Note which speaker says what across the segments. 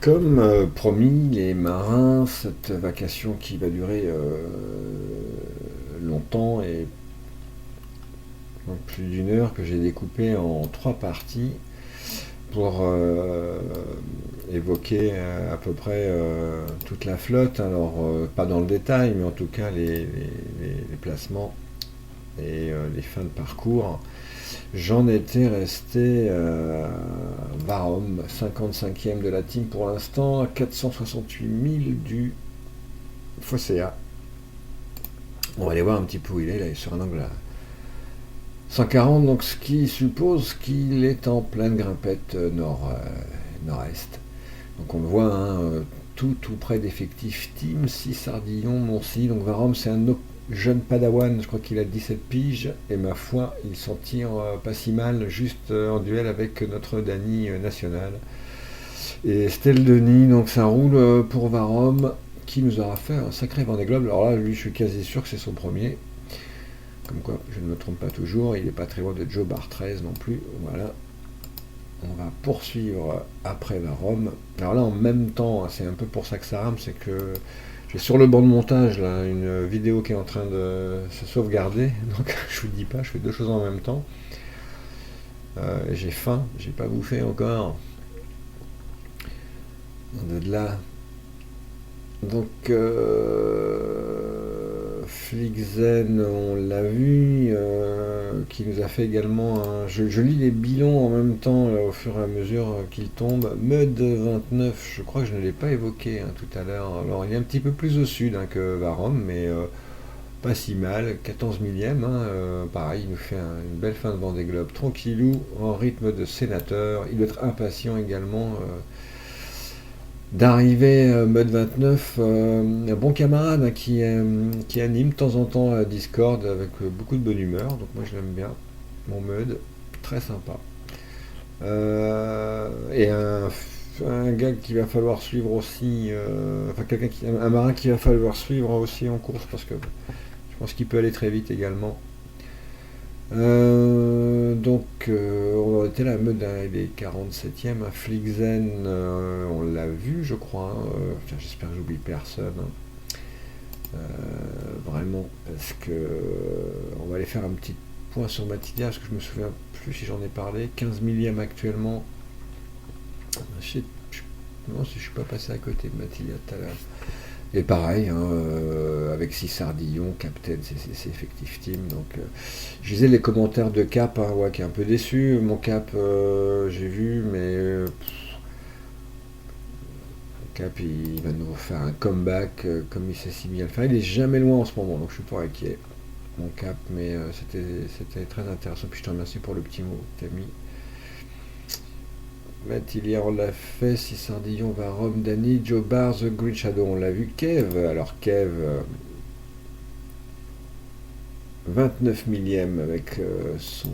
Speaker 1: Comme promis, les marins, cette vacation qui va durer longtemps et donc plus d'une heure, que j'ai découpée en trois parties pour évoquer à peu près toute la flotte. Alors, pas dans le détail, mais en tout cas les placements et les fins de parcours. J'en étais resté à Varom, 55e de la team pour l'instant, à 468 000 du Fossea. On va aller voir un petit peu où il est, là, il est sur un angle à 140, donc ce qui suppose qu'il est en pleine grimpette nord-est. Donc on le voit, hein, tout près d'effectif team, 6 Sardillon, Moncy. Donc Varom, c'est un jeune padawan, je crois qu'il a 17 piges, et ma foi, il s'en tire pas si mal, juste en duel avec notre Dany national. Et Estelle Denis, donc ça roule pour Varom, qui nous aura fait un sacré Vendée Globe. Alors là, lui, je suis quasi sûr que c'est son premier. Comme quoi, je ne me trompe pas toujours, il n'est pas très loin de Joe Bar 13 non plus. Voilà, on va poursuivre après Varom. Alors là, en même temps, c'est un peu pour ça que ça rame, c'est que j'ai sur le banc de montage là une vidéo qui est en train de se sauvegarder. Donc je vous dis pas, je fais deux choses en même temps. J'ai faim, j'ai pas bouffé encore. De là. Donc Flixen, on l'a vu, qui nous a fait également un... Je lis les bilans en même temps là, au fur et à mesure qu'ils tombent. Mud 29, je crois que je ne l'ai pas évoqué hein, tout à l'heure. Alors il est un petit peu plus au sud hein, que Varom, mais pas si mal. 14 millième, hein, pareil, il nous fait une belle fin de Vendée Globe. Tranquillou, en rythme de sénateur. Il doit être impatient également d'arriver Mud 29, un bon camarade hein, qui anime de temps en temps Discord avec beaucoup de bonne humeur, donc moi je l'aime bien, mon Mud, très sympa. Et un gars qu'il va falloir suivre aussi, enfin un marin qu'il va falloir suivre aussi en course parce que je pense qu'il peut aller très vite également. On en était là, Meud, il est 47e, à Flixen, on l'a vu, je crois. Hein, j'espère que j'oublie personne. Vraiment, parce que on va aller faire un petit point sur Mathilda, parce que je me souviens plus si j'en ai parlé. 15 millième actuellement. Non, si je suis pas passé à côté de Mathilda tout à l'heure. Et pareil, hein, avec 6 Sardillon, Captain, c'est effectif team. Donc, je lisais les commentaires de Cap, hein, ouais, qui est un peu déçu. Mon Cap, j'ai vu, mais Cap, il va nous faire un comeback comme il sait si bien le faire. Il est jamais loin en ce moment, donc je suis pas inquiet. Mon Cap, mais c'était très intéressant. Puis je te remercie pour le petit mot, Camille. Mathilda, on l'a fait, 6 Sardillon, Varom, Dany, Joe Bar, The Green Shadow, on l'a vu. Kev, alors Kev, 29 millième avec son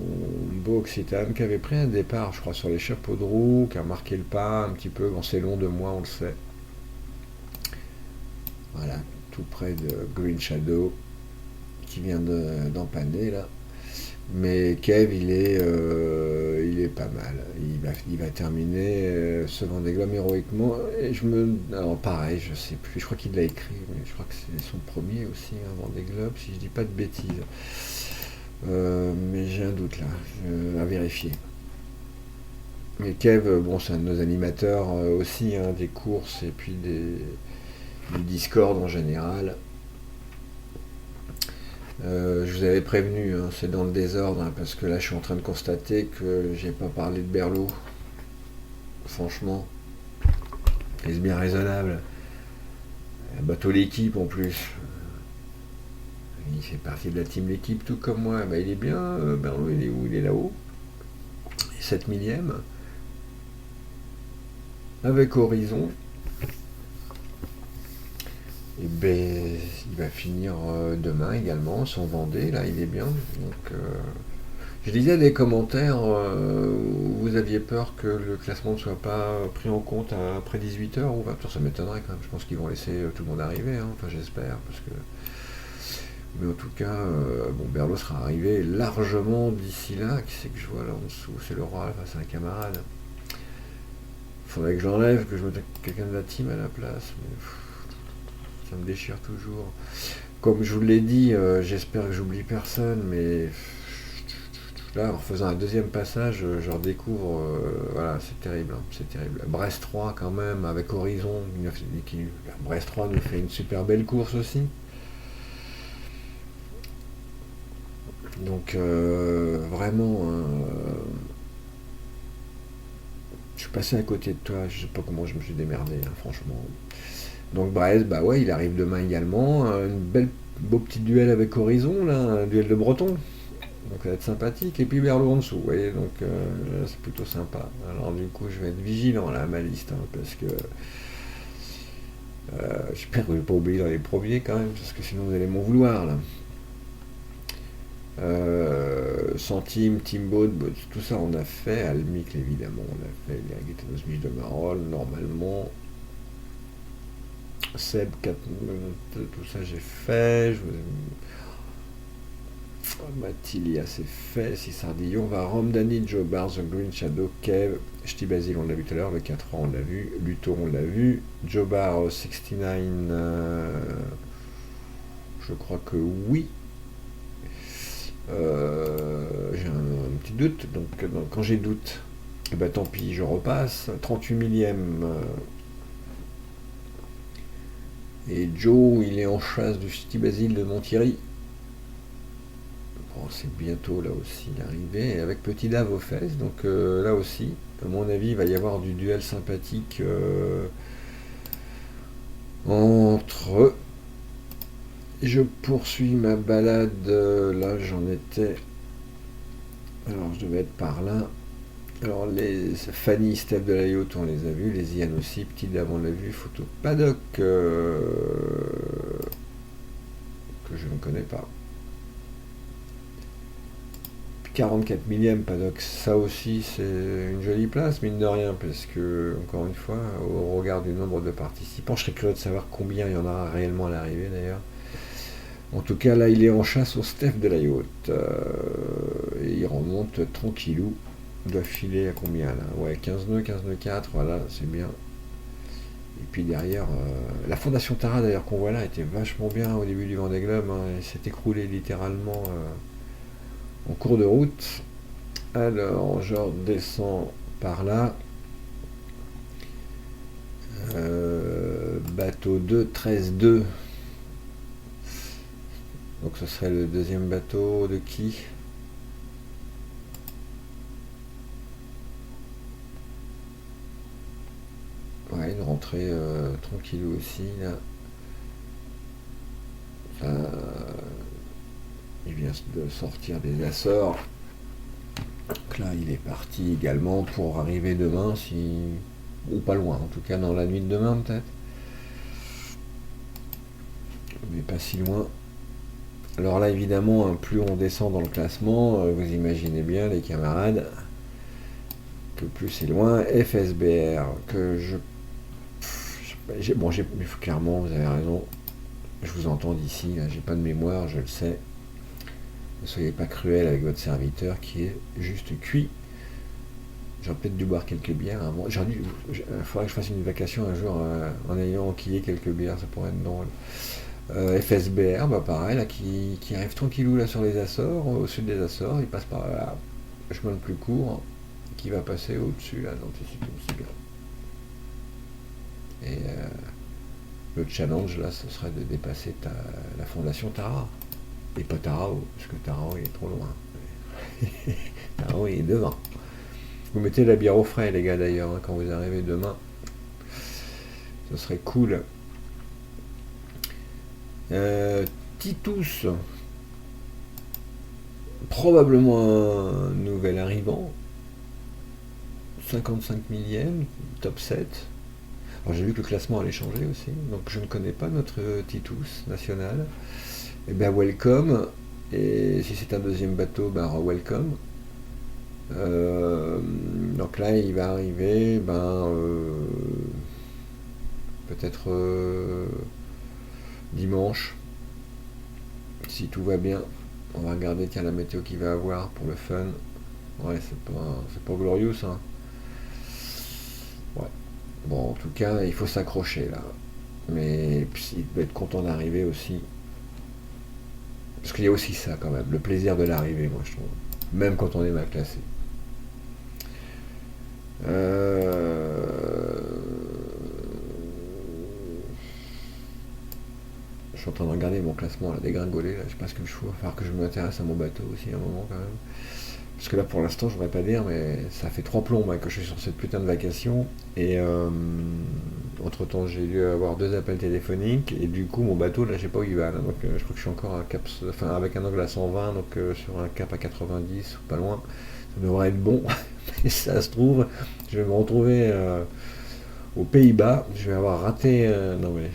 Speaker 1: beau Occitane qui avait pris un départ, je crois, sur les chapeaux de roue, qui a marqué le pas un petit peu. Bon, c'est long de moi, on le sait. Voilà, tout près de Green Shadow qui vient d'empanner là. Mais Kev, il est pas mal. Il va terminer ce Vendée Globe héroïquement. Et alors pareil, je sais plus. Je crois qu'il l'a écrit, mais je crois que c'est son premier aussi, un Vendée Globe, si je dis pas de bêtises. Mais j'ai un doute là, à vérifier. Mais Kev, bon, c'est un de nos animateurs aussi, hein, des courses et puis du Discord en général. Je vous avais prévenu, hein, c'est dans le désordre, hein, parce que là je suis en train de constater que j'ai pas parlé de Berlot. Franchement, est-ce bien raisonnable? Un bateau l'équipe en plus. Il fait partie de la team l'équipe tout comme moi. Bah, il est bien, Berlot, il est où? Il est là-haut. 7 millième. Avec Horizon. Et ben, il va finir demain également, sans Vendée, là il est bien. Donc je lisais des commentaires où vous aviez peur que le classement ne soit pas pris en compte après 18h ou 20h, ça m'étonnerait quand même. Je pense qu'ils vont laisser tout le monde arriver, hein. Enfin j'espère, parce que. Mais en tout cas, bon, Berlot sera arrivé largement d'ici là. Qui c'est que je vois là en dessous? C'est le roi, enfin, c'est un camarade. faudrait que j'enlève, que je mette quelqu'un de la team à la place. Mais ça me déchire toujours. Comme je vous l'ai dit, j'espère que j'oublie personne, mais là, en faisant un deuxième passage, je redécouvre, voilà, c'est terrible, hein, c'est terrible. Brest 3 quand même, avec Horizon, Brest 3 nous fait une super belle course aussi. Donc vraiment, je suis passé à côté de toi, je sais pas comment je me suis démerdé, hein, franchement. Donc Brest, bah ouais, il arrive demain également, beau petit duel avec Horizon, là, un duel de Breton. Donc ça va être sympathique. Et puis Berlot en dessous, vous voyez, donc c'est plutôt sympa. Alors du coup, je vais être vigilant là à ma liste, hein, parce que j'espère que je ne vais pas oublier dans les premiers quand même, parce que sinon vous allez m'en vouloir là. Centime, Timbaud, tout ça on a fait. Almic évidemment, on a fait les de Marolles, normalement. Seb, 4, tout ça j'ai fait. Matilia c'est fait, si Sardillon va Rome, Dani, Joe Bar, The Green Shadow, Kev, Ch'ti Basil on l'a vu tout à l'heure, le 4 ans on l'a vu, Luto on l'a vu, Joe Bar 69, je crois que oui. J'ai un petit doute, donc quand j'ai doute, eh ben, tant pis, je repasse. 38 millième. Et Joe, il est en chasse du Ch'ti Basil de Monthierry. Bon, c'est bientôt là aussi l'arrivée, avec Petit Dave aux fesses, donc là aussi, à mon avis, il va y avoir du duel sympathique entre eux. Je poursuis ma balade, là j'en étais, alors je devais être par là. Alors les Fanny, Steph de la Yacht, on les a vus, les Ian aussi, Petit Dave on l'a vu, photo paddock que je ne connais pas. 44 millième paddock, ça aussi c'est une jolie place, mine de rien, parce que, encore une fois, au regard du nombre de participants, je serais curieux de savoir combien il y en aura réellement à l'arrivée d'ailleurs. En tout cas, là, il est en chasse au Steph de la Yacht. Et il remonte tranquillou. Il doit filer à combien là? Ouais, 15 nœuds, 15 nœuds 4, voilà, c'est bien. Et puis derrière, la Fondation Tara d'ailleurs qu'on voit là était vachement bien au début du Vendée Globe, hein, et s'est écroulé littéralement en cours de route. Alors, je redescends par là. Bateau 2, 13-2. Donc ce serait le deuxième bateau de qui? Ouais, une rentrée tranquille aussi là. Il vient de sortir des Açores. Donc là, il est parti également pour arriver demain, si ou pas loin, en tout cas dans la nuit de demain peut-être. Mais pas si loin. Alors là, évidemment, hein, plus on descend dans le classement, vous imaginez bien les camarades, que plus c'est loin. FSBR, que bon, clairement, vous avez raison. Je vous entends d'ici, là, j'ai pas de mémoire, je le sais. Ne soyez pas cruel avec votre serviteur qui est juste cuit. J'aurais peut-être dû boire quelques bières avant. Il faudrait que je fasse une vacation un jour en ayant enquillé quelques bières, ça pourrait être drôle. FSBR, bah pareil, là, qui arrive tranquillou là sur les Açores, au sud des Açores, il passe par là, le chemin le plus court, qui va passer au-dessus là, donc c'est bien. Et le challenge là, ce serait de dépasser la fondation Tara. Et pas Tarao, parce que Tarao il est trop loin. Tarao il est devant. Vous mettez la bière au frais les gars d'ailleurs, hein, quand vous arrivez demain. Ce serait cool. Titus, probablement un nouvel arrivant. 55 millième, top 7. Alors j'ai vu que le classement allait changer aussi, donc je ne connais pas notre Titus national. Et bien welcome, et si c'est un deuxième bateau, ben welcome. Donc là il va arriver, peut-être dimanche, si tout va bien. On va regarder tiens la météo qu'il va avoir pour le fun. Ouais, c'est pas glorieux ça. Ouais. Bon, en tout cas, il faut s'accrocher là. Mais puis, il doit être content d'arriver aussi. Parce qu'il y a aussi ça quand même, le plaisir de l'arrivée, moi je trouve. Même quand on est mal classé. Euh, Je suis en train de regarder mon classement là, dégringoler, là, je sais pas ce que je fous. Il va falloir que je m'intéresse à mon bateau aussi à un moment quand même. Parce que là pour l'instant je voudrais pas dire, mais ça fait 3 plombs que je suis sur cette putain de vacation. Et entre temps j'ai dû avoir 2 appels téléphoniques. Et du coup mon bateau là je sais pas où il va là. Donc je crois que je suis encore à cap, enfin, avec un angle à 120, donc sur un cap à 90 ou pas loin. Ça devrait être bon. Mais ça se trouve, je vais me retrouver aux Pays-Bas. Je vais avoir raté. Non mais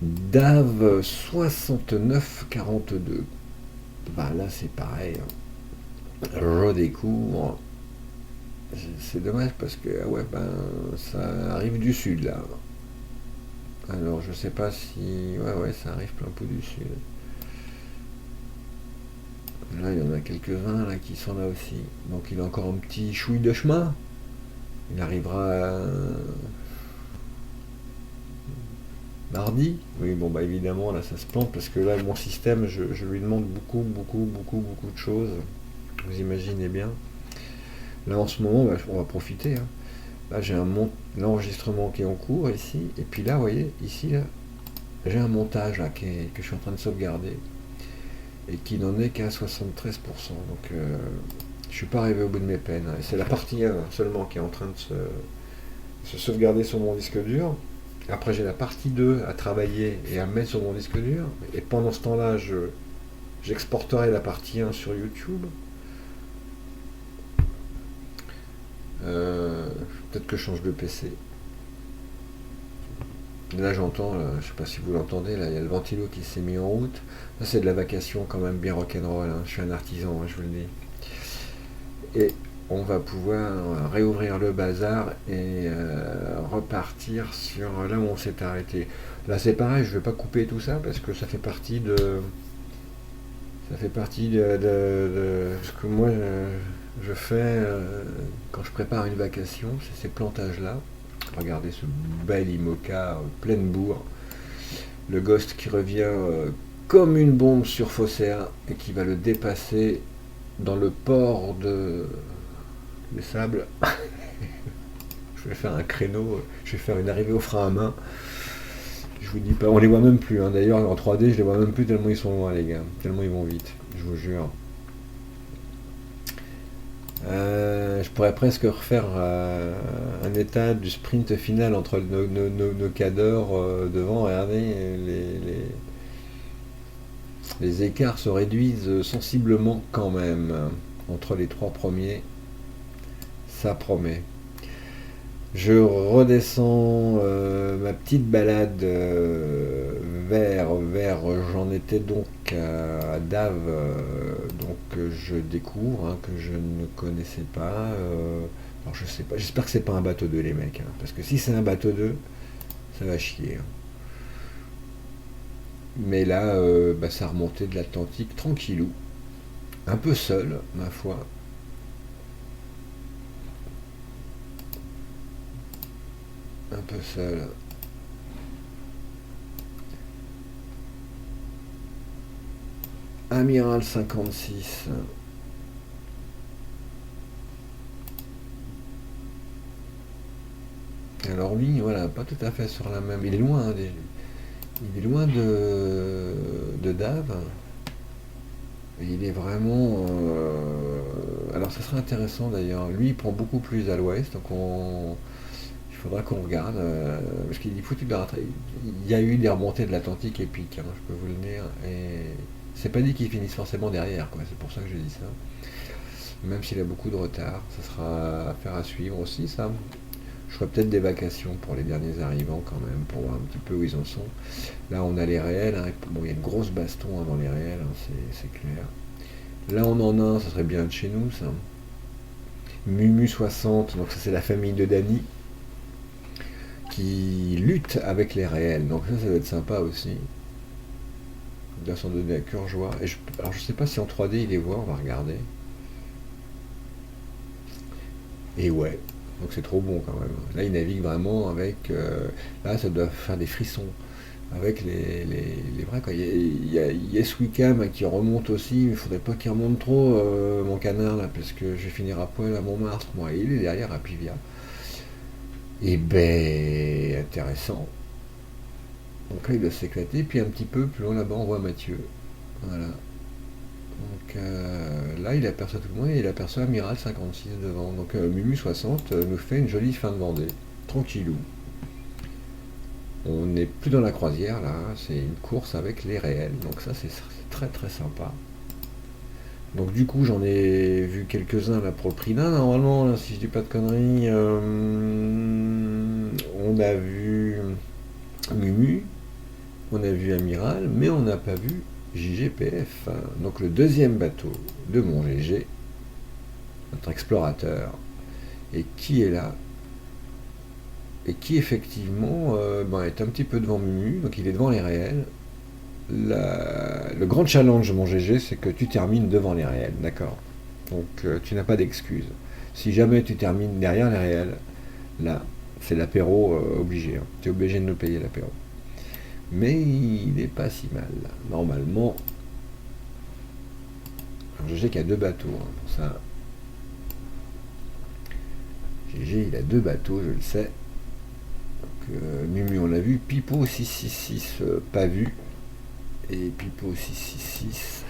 Speaker 1: Dave 6942. Bah là c'est pareil, hein. Je découvre. C'est dommage parce que ah ouais ben ça arrive du sud là. Alors je sais pas si. Ouais ouais ça arrive plein pot du sud. Là il y en a quelques-uns là qui sont là aussi. Donc il a encore un petit chouille de chemin. Il arrivera mardi. Oui bon bah évidemment là ça se plante parce que là mon système je lui demande beaucoup de choses. Vous imaginez bien. Là en ce moment, bah, on va profiter, hein. Là j'ai l'enregistrement qui est en cours ici, et puis là, vous voyez, ici, là, j'ai un montage là, que je suis en train de sauvegarder, et qui n'en est qu'à 73%. Donc je suis pas arrivé au bout de mes peines, hein. Et c'est la partie 1 seulement qui est en train de se sauvegarder sur mon disque dur. Après j'ai la partie 2 à travailler et à mettre sur mon disque dur, et pendant ce temps-là, j'exporterai la partie 1 sur YouTube. Peut-être que je change de PC. Là j'entends, je sais pas si vous l'entendez, là il y a le ventilo qui s'est mis en route. Ça c'est de la vacation quand même bien rock'n'roll, hein. Je suis un artisan, hein, je vous le dis. Et on va pouvoir réouvrir le bazar et repartir sur là où on s'est arrêté. Là c'est pareil, je vais pas couper tout ça parce que ça fait partie de ce que moi je fais quand je prépare une vacation, c'est ces plantages là. Regardez ce bel IMOCA pleine bourre. Le Ghost qui revient comme une bombe sur Phocéa et qui va le dépasser dans le port des sables. Je vais faire un créneau, je vais faire une arrivée au frein à main. Je vous dis pas, on les voit même plus, hein. D'ailleurs en 3D je les vois même plus tellement ils sont loin les gars, tellement ils vont vite, je vous jure. Je pourrais presque refaire un état du sprint final entre nos cadors devant. Regardez, les écarts se réduisent sensiblement quand même entre les 3 premiers. Ça promet. Je redescends ma petite balade vers j'en étais donc à Dave, je découvre, hein, que je ne connaissais pas. Alors je sais pas, j'espère que c'est pas un bateau 2 les mecs, hein, parce que si c'est un bateau 2 ça va chier, hein. Mais là, bah, ça remontait de l'Atlantique tranquillou, un peu seul, ma foi, un peu seul. Amiral 56. Alors lui, voilà, pas tout à fait sur la même. Il est loin, hein, il est loin de Dave. Et il est vraiment. Alors ça serait intéressant d'ailleurs. Lui, il prend beaucoup plus à l'ouest, donc il faudra qu'on regarde. Parce qu'il est foutu de la rattraper. Il y a eu des remontées de l'Atlantique épiques, hein, je peux vous le dire. Et c'est pas dit qu'il finisse forcément derrière, quoi. C'est pour ça que je dis ça. Même s'il a beaucoup de retard, ça sera affaire à suivre aussi, ça. Je ferai peut-être des vacations pour les derniers arrivants quand même, pour voir un petit peu où ils en sont. Là, on a les réels, hein. Bon, il y a une grosse baston, hein, dans les réels, hein, c'est clair. Là, on en a un, ça serait bien de chez nous, ça. Mumu 60, donc ça c'est la famille de Dany, qui lutte avec les réels. Donc ça va être sympa aussi. Il doit s'en donner à cœur joie. Alors je sais pas si en 3D il les voit, on va regarder. Et ouais. Donc c'est trop bon quand même. Là, il navigue vraiment avec... là, ça doit faire des frissons. Avec les vrais, quoi. Il y a Yes Wickham qui remonte aussi, mais il faudrait pas qu'il remonte trop, mon canard, là, parce que je vais finir à poil à Montmartre, moi. Et il est derrière à Pivia. Et ben, intéressant. Donc là, il doit s'éclater. Puis un petit peu plus loin là-bas, on voit Mathieu. Voilà. Donc là, il aperçoit tout le monde et il aperçoit Amiral 56 devant. Donc Mumu 60 nous fait une jolie fin de Vendée. Tranquillou. On n'est plus dans la croisière là, hein, c'est une course avec les réels. Donc ça, c'est très très sympa. Donc du coup, j'en ai vu quelques-uns là pour le prix d'un. Normalement, là, si je dis pas de conneries, on a vu Mumu, on a vu Amiral, mais on n'a pas vu JGPF. Donc le deuxième bateau de mon GG, notre explorateur, et qui est là, et qui effectivement est un petit peu devant Mumu, donc il est devant les réels. Le grand challenge de mon GG, c'est que tu termines devant les réels, d'accord. Donc tu n'as pas d'excuse. Si jamais tu termines derrière les réels, là, c'est l'apéro obligé. Hein. Tu es obligé de nous payer l'apéro. Mais il n'est pas si mal. Normalement, alors, GG qui a deux bateaux, hein, pour ça. GG, il a deux bateaux, je le sais. Donc, Mumu, on l'a vu. Pipo 666, pas vu. Et Pipo 666,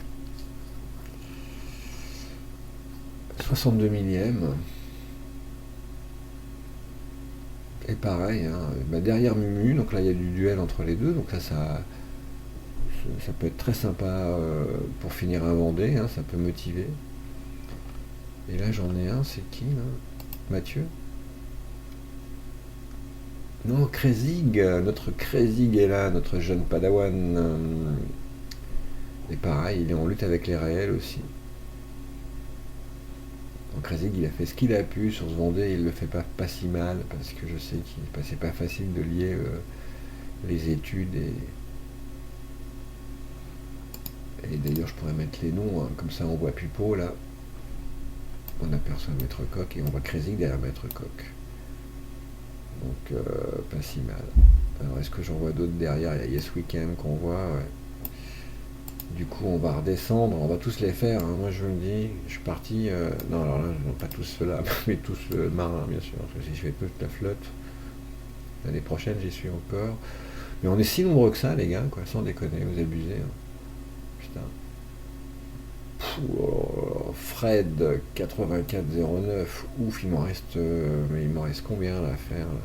Speaker 1: 62 millième. Et pareil, hein, derrière Mumu, donc là il y a du duel entre les deux, donc ça peut être très sympa pour finir un Vendée, hein, ça peut motiver. Et là j'en ai un, c'est qui là? Mathieu? Non, Krezig, notre Krezig est là, notre jeune padawan. Et pareil, il est en lutte avec les réels aussi. Donc Krezig, il a fait ce qu'il a pu sur ce Vendée, il le fait pas si mal, parce que je sais qu'il c'est pas facile de lier les études et d'ailleurs je pourrais mettre les noms, hein, comme ça on voit Pipo là, on aperçoit Maître Coq et on voit Krezig derrière Maître Coq. Donc pas si mal. Alors est-ce que j'en vois d'autres derrière? Il y a Yes Weekend qu'on voit, ouais. Du coup on va redescendre, on va tous les faire, hein. Moi je me dis, je suis parti, non alors là, non, pas tous ceux-là, mais tous marins bien sûr, parce que si je fais toute la flotte, l'année prochaine j'y suis encore. Mais on est si nombreux que ça les gars, quoi, sans déconner, vous abusez. Hein. Putain. Fred 8409, ouf, il m'en reste, mais il m'en reste combien là, à faire là?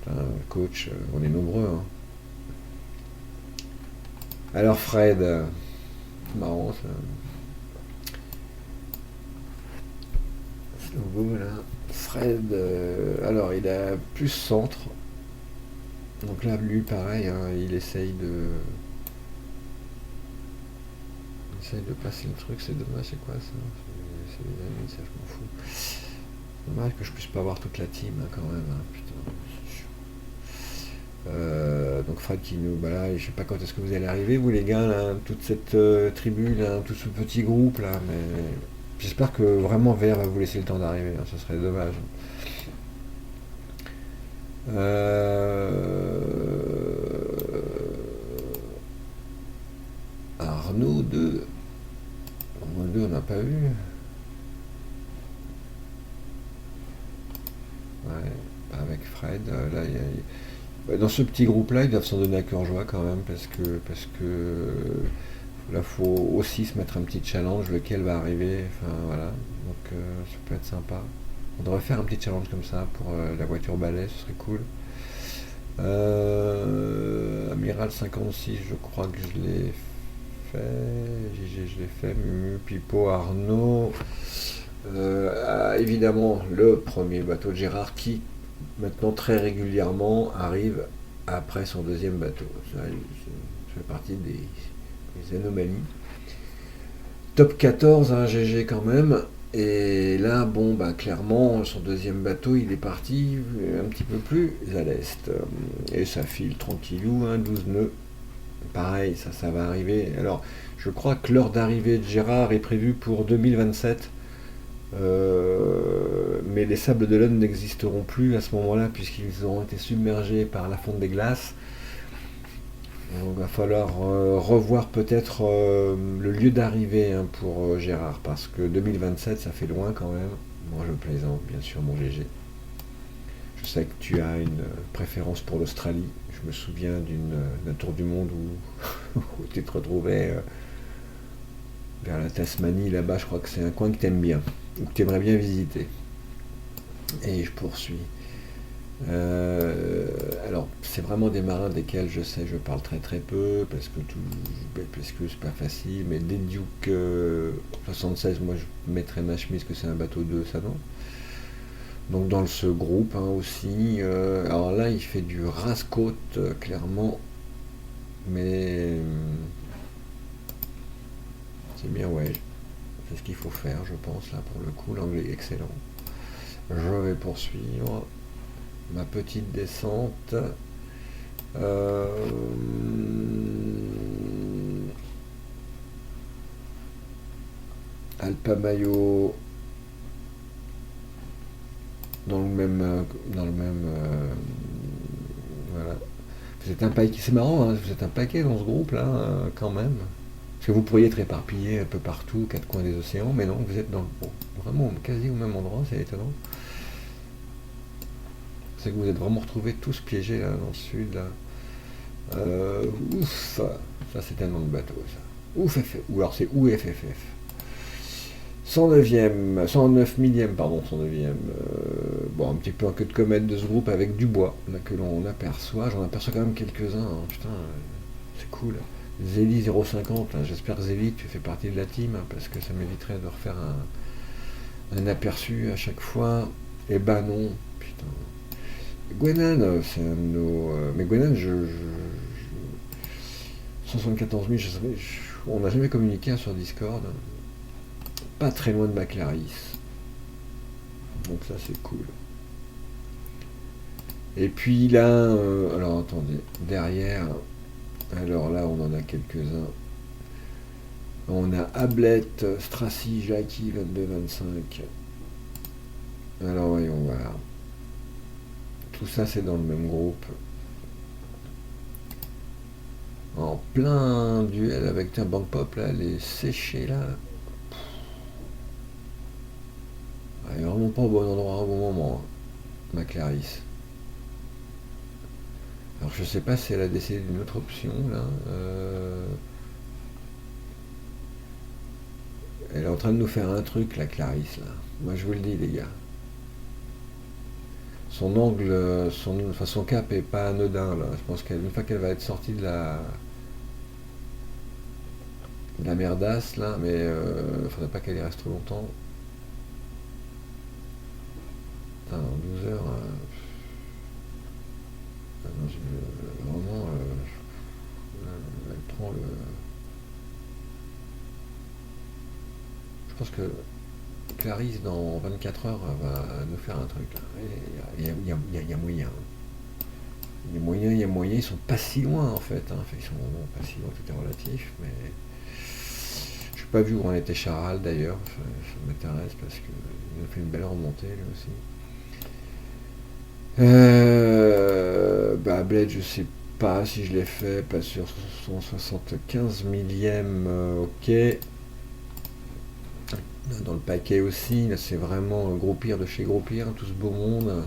Speaker 1: Putain, coach, on est nombreux. Hein. Alors Fred, marrant ça. Ce logo là. Fred, alors il a plus centre. Donc là, lui pareil, hein, il essaye de passer le truc, c'est dommage, c'est quoi ça? C'est les amis, ça je m'en fous. C'est dommage que je puisse pas avoir toute la team hein, quand même, hein, putain. Donc Fred qui nous... Bah là, je sais pas quand est-ce que vous allez arriver, vous les gars, là, toute cette tribu, là, tout ce petit groupe là, mais j'espère que vraiment VR va vous laisser le temps d'arriver, hein, ce serait dommage. Arnaud 2. Arnaud 2, on n'a pas vu. Ouais, avec Fred, là, dans ce petit groupe-là, ils doivent s'en donner à cœur joie quand même, parce que là, faut aussi se mettre un petit challenge, lequel va arriver, enfin voilà, donc ça peut être sympa. On devrait faire un petit challenge comme ça pour la voiture balai, ce serait cool. Amiral 56, je crois que je l'ai fait, JG je l'ai fait, Mumu, Pipo, Arnaud, évidemment le premier bateau de Gérard qui maintenant très régulièrement arrive après son deuxième bateau. Ça fait partie des anomalies. Top 14, hein, GG quand même. Et là, bon, bah, clairement, son deuxième bateau, il est parti un petit peu plus à l'est. Et ça file tranquillou, hein, 12 nœuds. Pareil, ça va arriver. Alors, je crois que l'heure d'arrivée de Gérard est prévue pour 2027. Mais les sables d'Olonne n'existeront plus à ce moment-là puisqu'ils auront été submergés par la fonte des glaces. Donc il va falloir revoir peut-être le lieu d'arrivée, hein, pour Gérard, parce que 2027 ça fait loin quand même. Moi je plaisante bien sûr mon GG. Je sais que tu as une préférence pour l'Australie. Je me souviens d'un tour du monde où tu te retrouvais vers la Tasmanie, là-bas, je crois que c'est un coin que tu aimes bien, ou que tu aimerais bien visiter. Et je poursuis. Alors, c'est vraiment des marins desquels je sais, je parle très très peu, parce que c'est pas facile, mais des Duke 76, moi je mettrais ma chemise que c'est un bateau 2, ça non. Donc dans ce groupe, hein, aussi, alors là il fait du rase-côte, clairement, mais c'est bien, ouais, c'est ce qu'il faut faire, je pense, là pour le coup, l'anglais est excellent. Je vais poursuivre ma petite descente. Euh, Alpa Mayo dans le même, voilà. Vous êtes un paquet, c'est marrant, hein, vous êtes un paquet dans ce groupe là, quand même. Parce que vous pourriez être éparpillé un peu partout, quatre coins des océans, mais non, vous êtes vraiment quasi au même endroit, c'est étonnant. C'est que vous êtes vraiment retrouvés tous piégés là dans le sud là. Ouf, ça c'est un nom de bateau ça. Ouf, ou alors c'est OUFFF. 109e, 109 millième, pardon, 109e. Bon, un petit peu en queue de comète de ce groupe avec du bois là, que l'on aperçoit. J'en aperçois quand même quelques-uns, hein, putain, c'est cool. Zélie 050, hein, j'espère que Zélie tu fais partie de la team, hein, parce que ça m'éviterait de refaire un aperçu à chaque fois. Eh ben non, putain. Gwenan, c'est un de nos. Mais Gwenan, 74 000, on n'a jamais communiqué, hein, sur Discord. Pas très loin de Maclaris. Donc ça c'est cool. Et puis là, alors attendez, derrière, alors là on en a quelques-uns. On a Ablette, Strassi, Jackie, 22-25. Alors voyons voir. Tout ça c'est dans le même groupe. En plein duel avec un Bank Pop là, les séchés là. Elle est vraiment pas au bon endroit au bon moment, hein, Maclaris. Alors je sais pas si elle a décidé d'une autre option là. Elle est en train de nous faire un truc, la Clarisse là. Moi je vous le dis les gars. Son angle, son cap est pas anodin là. Je pense qu'une fois qu'elle va être sortie de la merdasse là, mais faudrait pas qu'elle y reste trop longtemps. Putain, dans 12 heures. Vraiment, elle prend le. Je pense que Clarisse, dans 24 heures, va nous faire un truc. Il y a moyen. Il y a moyen. Ils sont pas si loin en fait, hein. Enfin, ils sont vraiment pas si loin, tout est relatif. Mais je n'ai pas vu où en était Charal d'ailleurs. Ça m'intéresse parce qu'il a fait une belle remontée lui aussi. Bled, je sais pas si je l'ai fait, pas sûr, 175 millième, ok. Dans le paquet aussi, là c'est vraiment gros pire de chez gros pire, tout ce beau monde.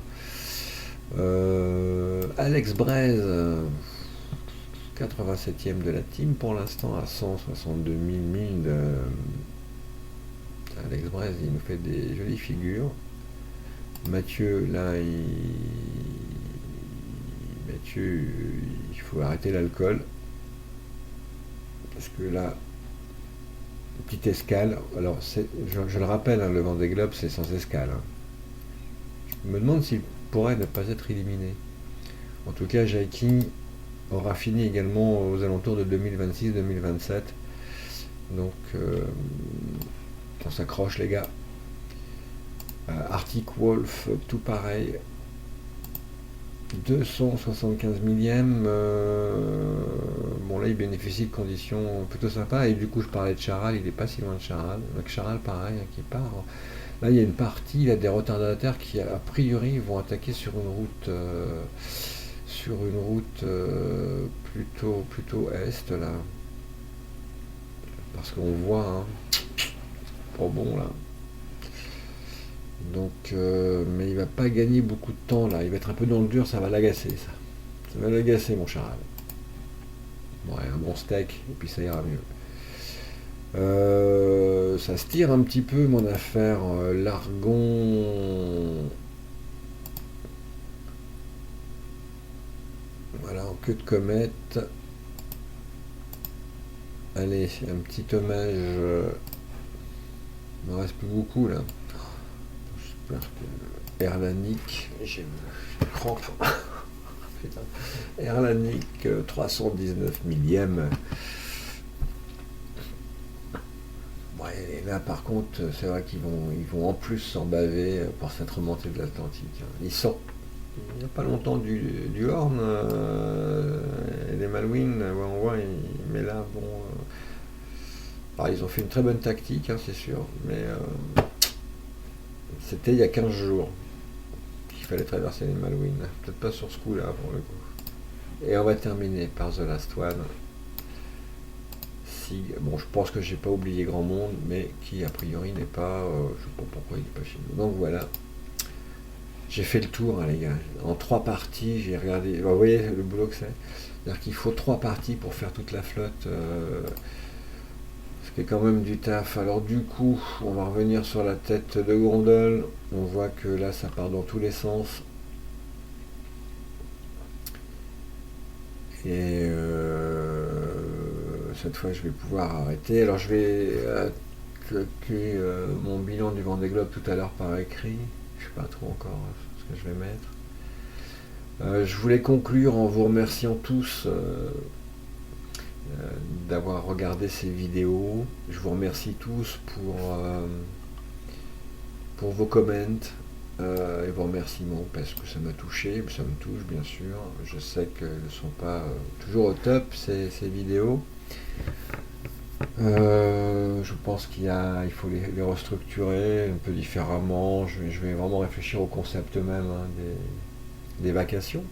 Speaker 1: Alex Braise, 87e de la team pour l'instant à 162 000 milles. Alex Braise, il nous fait des jolies figures. Mathieu, là, Mathieu, il faut arrêter l'alcool. Parce que là, petite escale. Alors, je le rappelle, hein, le Vendée Globe, c'est sans escale, hein. Je me demande s'il pourrait ne pas être éliminé. En tout cas, Jackie aura fini également aux alentours de 2026-2027. Donc, on s'accroche, les gars. Arctic Wolf, tout pareil. 275 millième. Bon, là, il bénéficie de conditions plutôt sympas. Et du coup, je parlais de Charal, il n'est pas si loin de Charal. Donc, Charal, pareil, hein, qui part Là, il y a une partie, il y a des retardataires qui, a priori, vont attaquer sur une route plutôt est, là. Parce qu'on voit, hein, pas bon, là. Donc, mais il va pas gagner beaucoup de temps, là. Il va être un peu dans le dur, ça va l'agacer, ça. Ça va l'agacer, mon charal. Ouais, un bon steak, et puis ça ira mieux. Ça se tire un petit peu mon affaire. L'argon. Voilà, en queue de comète. Allez, un petit hommage. Il me reste plus beaucoup là. J'espère que Erlanic. J'ai une crampe. Putain. Erlanic 319 millième. Ouais, et là par contre, c'est vrai qu'ils vont en plus s'en baver pour cette remontée de l'Atlantique, hein. Ils sortent il n'y a pas longtemps du Horn et des Malouines, ouais, on voit, mais là, bon. Alors, ils ont fait une très bonne tactique, hein, c'est sûr, mais c'était il y a 15 jours qu'il fallait traverser les Malouines. Peut-être pas sur ce coup-là, pour le coup. Et on va terminer par The Last One. Bon, je pense que j'ai pas oublié grand monde, mais qui a priori n'est pas. Je sais pas pourquoi il n'est pas chez nous. Donc voilà. J'ai fait le tour, hein, les gars. En 3 parties, j'ai regardé. Bah, vous voyez le boulot que c'est. C'est-à-dire qu'il faut 3 parties pour faire toute la flotte. Ce qui est quand même du taf. Alors du coup, on va revenir sur la tête de gondole. On voit que là, ça part dans tous les sens. Et cette fois, je vais pouvoir arrêter. Alors je vais cliquer mon bilan du Vendée Globe tout à l'heure par écrit. Je sais pas trop encore ce que je vais mettre. Je voulais conclure en vous remerciant tous d'avoir regardé ces vidéos. Je vous remercie tous pour vos comments et vos remerciements parce que ça m'a touché, ça me touche bien sûr. Je sais qu'elles ne sont pas toujours au top ces vidéos. Je pense qu'il faut les restructurer un peu différemment. Je vais vraiment réfléchir au concept même, hein, des vacations.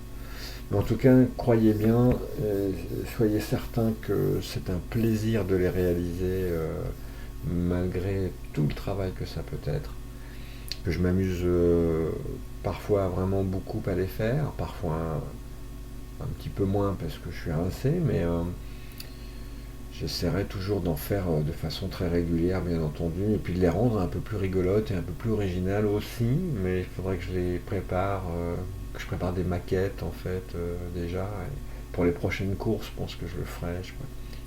Speaker 1: Mais en tout cas, croyez bien, soyez certains que c'est un plaisir de les réaliser malgré tout le travail que ça peut être. Que je m'amuse parfois vraiment beaucoup à les faire, parfois un petit peu moins parce que je suis rincé, mais j'essaierai toujours d'en faire de façon très régulière, bien entendu, et puis de les rendre un peu plus rigolotes et un peu plus originales aussi, mais il faudrait que je les prépare, que je prépare des maquettes en fait déjà. Et pour les prochaines courses, je pense que je le ferai.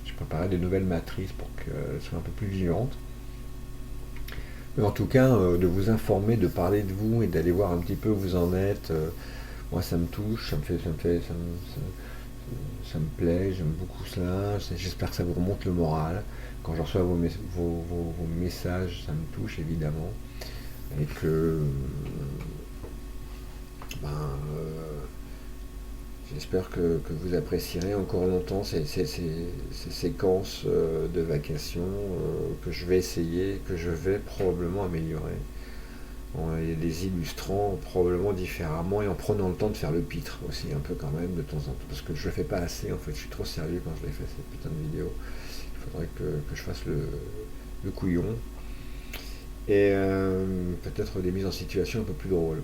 Speaker 1: Je préparerai des nouvelles matrices pour qu'elles soient un peu plus vivantes. Mais en tout cas, de vous informer, de parler de vous et d'aller voir un petit peu où vous en êtes, moi ça me touche, ça me plaît, j'aime beaucoup cela. J'espère que ça vous remonte le moral. Quand je reçois vos messages, ça me touche évidemment. Et que ben, j'espère que vous apprécierez encore longtemps ces séquences de vacations que je vais essayer, que je vais probablement améliorer. Et les illustrant probablement différemment et en prenant le temps de faire le pitre aussi un peu quand même de temps en temps parce que je le fais pas assez en fait, je suis trop sérieux quand je les fais cette putain de vidéo. Il faudrait que je fasse le couillon et peut-être des mises en situation un peu plus drôles.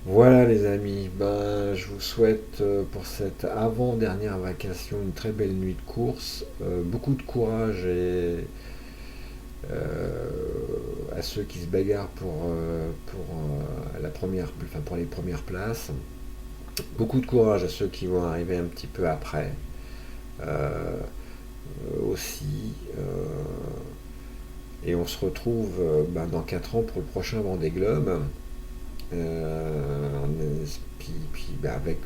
Speaker 1: Voilà les amis, ben, je vous souhaite pour cette avant-dernière vacation une très belle nuit de course, beaucoup de courage et à ceux qui se bagarrent pour les premières places. Beaucoup de courage à ceux qui vont arriver un petit peu après aussi. Et on se retrouve dans 4 ans pour le prochain Vendée Globe. Avec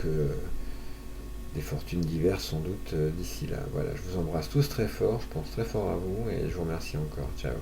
Speaker 1: des fortunes diverses sans doute d'ici là. Voilà, je vous embrasse tous très fort, je pense très fort à vous et je vous remercie encore. Ciao.